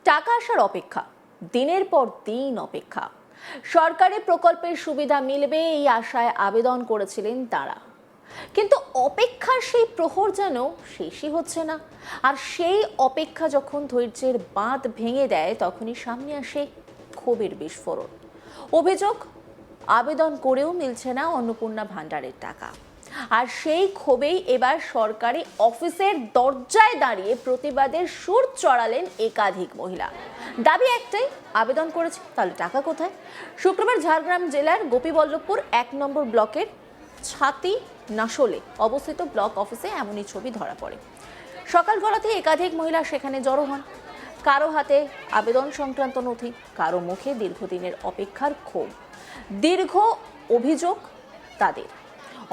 টাকা আসার অপেক্ষা, দিনের পর দিন অপেক্ষা। সরকারি প্রকল্পের সুবিধা মিলবে এই আশায় আবেদন করেছিলেন তারা, কিন্তু অপেক্ষার সেই প্রহর যেন শেষই হচ্ছে না। আর সেই অপেক্ষা যখন ধৈর্যের বাঁধ ভেঙে দেয়, তখনই সামনে আসে ক্ষোভের বিস্ফোরণ। অভিযোগ, আবেদন করেও মিলছে না অন্নপূর্ণা ভাণ্ডারের টাকা। আর সেই ক্ষোভেই এবার সরকারি অফিসের দরজায় দাঁড়িয়ে প্রতিবাদের সুর চড়ালেন একাধিক মহিলা। দাবি একটাই, আবেদন করেছে, তাহলে টাকা কোথায়? শুক্রবার ঝাড়গ্রাম জেলার গোপীবল্লভপুর ১ নম্বর ব্লকের ছাতি নাসলে অবস্থিত ব্লক অফিসে এমনই ছবি ধরা পড়ে। সকাল গড়াতে একাধিক মহিলা সেখানে জড়ো হন। কারো হাতে আবেদন সংক্রান্ত নথি, কারো মুখে দীর্ঘদিনের অপেক্ষার ক্ষোভ। দীর্ঘ অভিযোগ তাদের,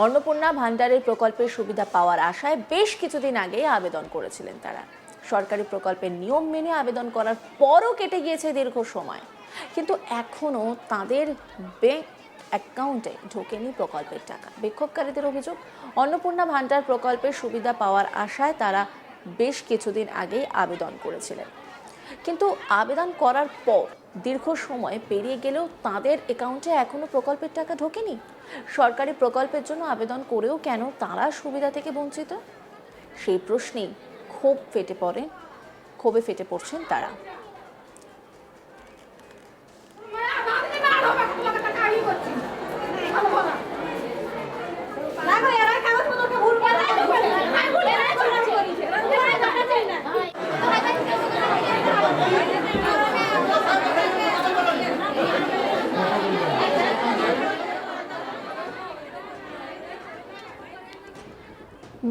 অন্নপূর্ণা ভাণ্ডারের প্রকল্পের সুবিধা পাওয়ার আশায় বেশ কিছুদিন আগে আবেদন করেছিলেন তারা। সরকারি প্রকল্পের নিয়ম মেনে আবেদন করার পরও কেটে গিয়েছে দীর্ঘ সময়, কিন্তু এখনো তাদের ব্যাংক অ্যাকাউন্টে ঢোকেনি প্রকল্পের টাকা। বিক্ষোভকারীদের অভিযোগ, অন্নপূর্ণা ভাণ্ডার প্রকল্পের সুবিধা পাওয়ার আশায় তারা বেশ কিছুদিন আগেই আবেদন করেছিলেন, কিন্তু আবেদন করার পর দীর্ঘ সময় পেরিয়ে গেলেও তাদের অ্যাকাউন্টে এখনো প্রকল্পের টাকা ঢোকেনি। সরকারি প্রকল্পের জন্য আবেদন করেও কেন তারা সুবিধা থেকে বঞ্চিত? সেই প্রশ্নেই ক্ষোভে ফেটে পড়ছেন তারা।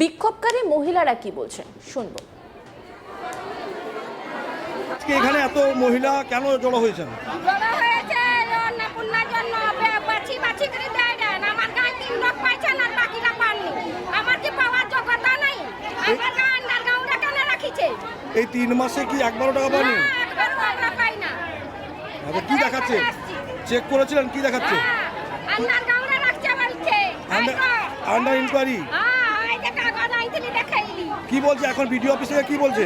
বিক্ষোভকারী মহিলারা কি বলছেন শুনবো। আজকে এখানে এত মহিলা কেন জড়ো হয়েছেন? এই 3 মাসে কি একবারও টাকা পাননি? আচ্ছা, কি দেখাচ্ছে? চেক করেছিলেন, কি দেখাচ্ছে? Under inquiry. কি বলছে এখন বিডিও অফিস থেকে, কি বলছে?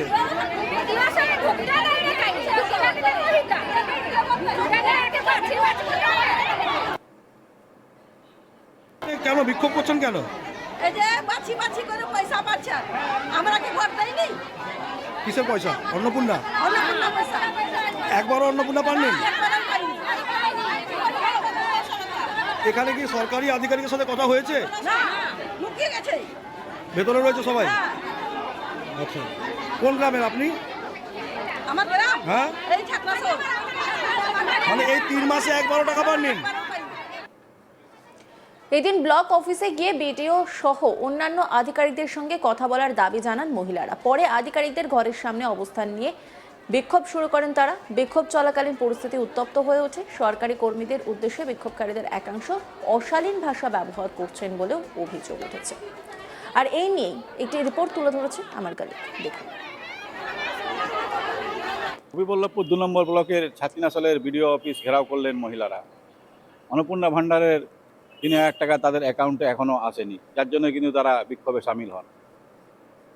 কেন বিক্ষোভ করছেন কেন? এই যে বাছি বাছি করে পয়সা পাচ্ছে, আমরা কি ভোট দেইনি? কিসের পয়সা? অন্নপূর্ণা? অন্নপূর্ণা পয়সা একবারও অন্নপূর্ণা পাননি? একবারও পাইনি। এখানে কি সরকারি আধিকারিকের সাথে কথা হয়েছে? না, লুকিয়ে গেছে। ভেতরে রয়েছে সবাই? হ্যাঁ। আচ্ছা, কোন গ্রামের আপনি? আমার গ্রাম হ্যাঁ, এই ছাত্রাসো। মানে এই 3 মাসে একবারও টাকা পাননি? এদিন ব্লক অফিসে গিয়ে বিডিও সহ অন্যান্য আধিকারিকদের সঙ্গে কথা বলার দাবি জানান মহিলারা। পরে আধিকারিকদের ঘরের সামনে অবস্থান নিয়ে বিক্ষোভ শুরু করেন তারা। বিক্ষোভ চলাকালীন পরিস্থিতি উত্তপ্ত হয়ে ওঠে। সরকারি কর্মীদের উদ্দেশ্যে বিক্ষোভকারীদের একাংশ অশালীন ভাষা ব্যবহার করছেন বলেও অভিযোগ উঠেছে। আর এই নিয়েই একটি রিপোর্ট তুলে ধরেছে আমার কাছে, দেখুন। গোপীবল্লভপুর 2 নম্বর ব্লকের ছাতিনাসলের বিডিও অফিস ঘেরাও করলেন মহিলারা। অন্নপূর্ণা ভাণ্ডারের 3,000 টাকা তাদের অ্যাকাউন্টে এখনও আসেনি, যার জন্য কিন্তু তারা বিক্ষোভে সামিল হন।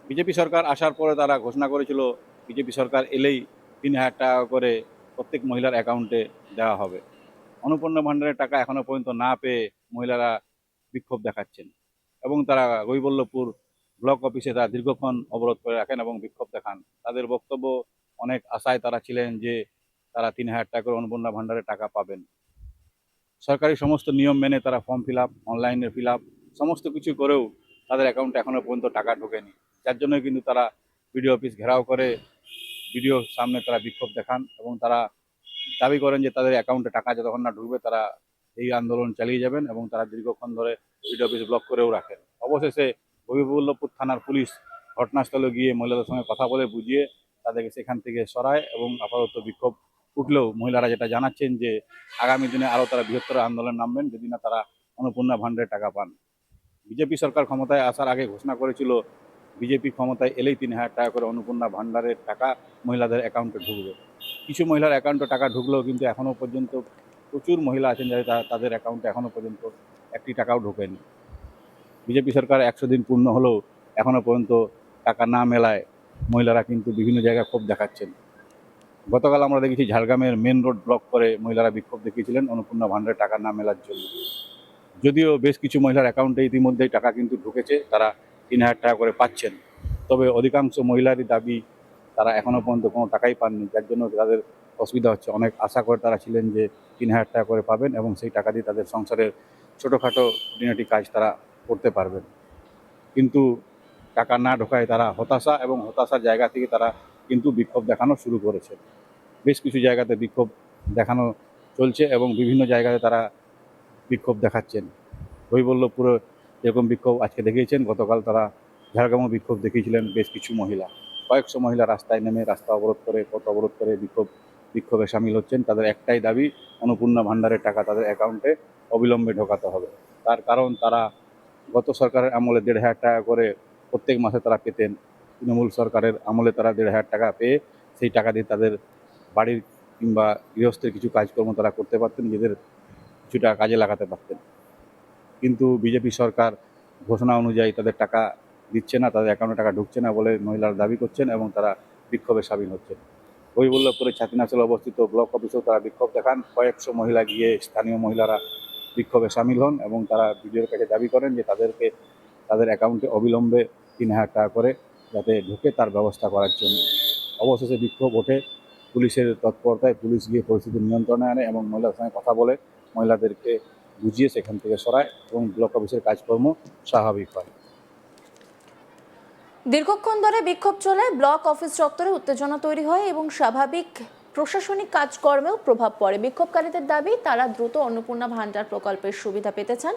বিজেপি সরকার আসার পরে তারা ঘোষণা করেছিল বিজেপি সরকার এলেই 3,000 টাকা করে প্রত্যেক মহিলার অ্যাকাউন্টে দেওয়া হবে। অন্নপূর্ণা ভাণ্ডারের টাকা এখনও পর্যন্ত না পেয়ে মহিলারা বিক্ষোভ দেখাচ্ছেন এবং তারা গোপীবল্লভপুর ব্লক অফিসে তারা দীর্ঘক্ষণ অবরোধ করে রাখেন এবং বিক্ষোভ দেখান। তাদের বক্তব্য, অনেক আশায় তারা ছিলেন যে তারা 3,000 টাকা করে অন্নপূর্ণা ভাণ্ডারের টাকা পাবেন। সরকারি সমস্ত নিয়ম মেনে তারা ফর্ম ফিল আপ, অনলাইনে ফিল আপ সমস্ত কিছু করেও তাদের অ্যাকাউন্টে এখনও পর্যন্ত টাকা ঢোকেনি, যার জন্য কিন্তু তারা বিডিও অফিস ঘেরাও করে বিডিওর সামনে তারা বিক্ষোভ দেখান এবং তারা দাবি করেন যে তাদের অ্যাকাউন্টে টাকা যতক্ষণ না ঢুকবে তারা এই আন্দোলন চালিয়ে যাবেন এবং তারা দীর্ঘক্ষণ ধরে বিডিও অফিস ব্লক করেও রাখেন। অবশেষে গোপীবল্লভপুর থানার পুলিশ ঘটনাস্থলে গিয়ে মহিলাদের সঙ্গে কথা বলে বুঝিয়ে তাদেরকে সেখান থেকে সরায় এবং আপাতত বিক্ষোভ উঠলেও মহিলারা যেটা জানাচ্ছেন যে আগামী দিনে আরও তারা বৃহত্তর আন্দোলন নামবেন যদি না তারা অন্নপূর্ণা ভাণ্ডারের টাকা পান। বিজেপি সরকার ক্ষমতায় আসার আগে ঘোষণা করেছিল বিজেপি ক্ষমতায় এলেই 3,000 টাকা করে অন্নপূর্ণা ভাণ্ডারের টাকা মহিলাদের অ্যাকাউন্টে ঢুকবে। কিছু মহিলার অ্যাকাউন্টে টাকা ঢুকলেও কিন্তু এখনও পর্যন্ত প্রচুর মহিলা আছেন যাদের তাদের অ্যাকাউন্টে এখনও পর্যন্ত একটি টাকাও ঢোকেনি। বিজেপি সরকার 100 দিন পূর্ণ হলেও এখনও পর্যন্ত টাকা না মেলায় মহিলারা কিন্তু বিভিন্ন জায়গায় ক্ষোভ দেখাচ্ছেন। গতকাল আমরা দেখেছি ঝাড়গ্রামের মেন রোড ব্লক করে মহিলারা বিক্ষোভ দেখিয়েছিলেন অন্নপূর্ণা ভান্ডারে টাকা না মেলার জন্য। যদিও বেশ কিছু মহিলার অ্যাকাউন্টে ইতিমধ্যেই টাকা কিন্তু ঢুকেছে, তারা 3,000 টাকা করে পাচ্ছেন। তবে অধিকাংশ মহিলারই দাবি তারা এখনও পর্যন্ত কোনো টাকাই পাননি, যার জন্য তাদের অসুবিধা হচ্ছে। অনেক আশা করে তারা ছিলেন যে 3,000 টাকা করে পাবেন এবং সেই টাকা দিয়ে তাদের সংসারের ছোটোখাটো খুঁটিনাটি কাজ তারা করতে পারবেন। কিন্তু টাকা না ঢোকায় তারা হতাশা, এবং হতাশার জায়গা থেকে তারা কিন্তু বিক্ষোভ দেখানো শুরু করেছে। বেশ কিছু জায়গাতে বিক্ষোভ দেখানো চলছে এবং বিভিন্ন জায়গাতে তারা বিক্ষোভ দেখাচ্ছেন। কৈবল্যপুরে যেরকম বিক্ষোভ আজকে দেখিয়েছেন, গতকাল তারা ঝাড়গ্রামও বিক্ষোভ দেখিয়েছিলেন বেশ কিছু মহিলা। কয়েকশো মহিলা রাস্তায় নেমে রাস্তা অবরোধ করে, পথ অবরোধ করে বিক্ষোভে সামিল হচ্ছেন। তাদের একটাই দাবি, অন্নপূর্ণা ভান্ডারের টাকা তাদের অ্যাকাউন্টে অবিলম্বে ঢোকাতে হবে। তার কারণ, তারা গত সরকারের আমলে 1,500 টাকা করে প্রত্যেক মাসে তারা পেতেন। তৃণমূল সরকারের আমলে তারা 1,500 টাকা পেয়ে সেই টাকা দিয়ে তাদের বাড়ির কিংবা গৃহস্থের কিছু কাজকর্ম তারা করতে পারতেন, নিজেদের কিছুটা কাজে লাগাতে পারতেন। কিন্তু বিজেপি সরকার ঘোষণা অনুযায়ী তাদের টাকা দিচ্ছে না, তাদের অ্যাকাউন্টে টাকা ঢুকছে না বলে মহিলারা দাবি করছেন এবং তারা বিক্ষোভে সামিল হচ্ছেন। কৈবল্যপুরে ছাতিনাচলে অবস্থিত ব্লক অফিসেও তারা বিক্ষোভ দেখান। কয়েকশো মহিলা গিয়ে স্থানীয় মহিলারা বিক্ষোভে সামিল হন এবং তারা বিডিওর কাছে দাবি করেন যে তাদেরকে তাদের অ্যাকাউন্টে অবিলম্বে 3,000 টাকা করে যাতে ঢোকে তার ব্যবস্থা করার জন্য। অবশেষে বিক্ষোভ ওঠে, পুলিশের তৎপরতায় পুলিশ গিয়ে পরিস্থিতি নিয়ন্ত্রণে আনে এবং মহিলাদের সঙ্গে কথা বলে মহিলাদেরকে বুঝিয়ে সেখান থেকে সরায় এবং ব্লক অফিসের কাজকর্ম স্বাভাবিক হয়। দীর্ঘক্ষণ ধরে বিক্ষোভ চলে ব্লক অফিস চত্বরে উত্তেজনা তৈরি হয় এবং স্বাভাবিক প্রশাসনিক কাজকর্মেও প্রভাব পড়ে। বিক্ষোভকারীদের দাবি, তারা দ্রুত অন্নপূর্ণা ভান্ডার প্রকল্পের সুবিধা পেতে চান।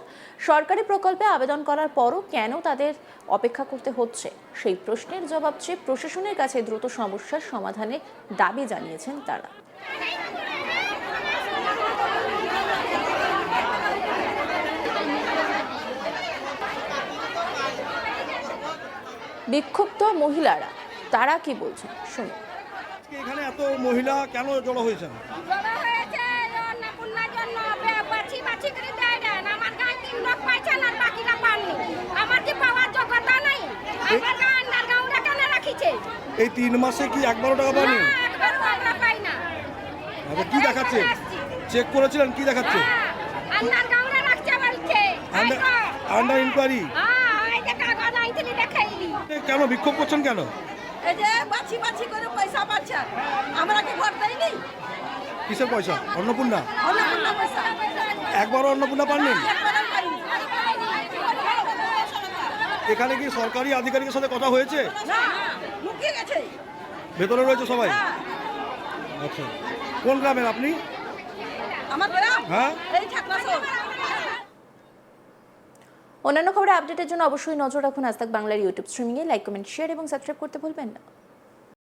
সরকারি প্রকল্পে আবেদন করার পরও কেন তাদের অপেক্ষা করতে হচ্ছে, সেই প্রশ্নের জবাব চেয়ে প্রশাসনের কাছে দ্রুত সমস্যার সমাধানের দাবি জানিয়েছেন তারা। বিক্ষুব্ধ মহিলারা তারা কি বলছেন শুনুন। এখানে এত মহিলা কেন জড়ো হয়েছেন? জড়ো হয়েছে অন্নপূর্ণার জন্য, বাছি বাছি করে দেয় দেন। আমার গায়ে 3 লোক পাইছেন আর বাকিরা পাননি। আমার কি পাওয়ার যোগ্যতা নাই? আমার গায়ে আন্ডারগ্রাউন্ডে কেন রাখিছে? এই 3 মাসে কি একবারও টাকা পাননি? না, একবারও আমরা পাই না। আচ্ছা, কি দেখাচ্ছে? চেক করেছিলেন, কি দেখাচ্ছে? আন্ডারগ্রাউন্ডে রাখছে বলছে। Under inquiry. হ্যাঁ, এই যে কাগজ আইছিলি দেখাইলি। কেন বিক্ষোভ করছেন কেন? এই যে বাছি বাছি করে পয়সা পাচ্ছে, আমরা কি ভোট দেইনি? কিসের পয়সা? অন্নপূর্ণা? অন্নপূর্ণা পয়সা একবারও অন্নপূর্ণা পাননি? একবারও পাইনি। এখানে কি সরকারি আধিকারিকের সাথে কথা হয়েছে? না, লুকিয়ে গেছে। ভেতরে রয়েছে সবাই? হ্যাঁ, আচ্ছা, কোন গ্রামের আপনি? আমার গ্রাম হ্যাঁ, এই ছাত্রাসর। অন্যান্য খবরে আপডেটের জন্য অবশ্যই নজর রাখুন আজ তাক বাংলার ইউটিউব স্ট্রিমিংয়ে। লাইক, কমেন্ট, শেয়ার এবং সাবস্ক্রাইব করতে ভুলবেন না।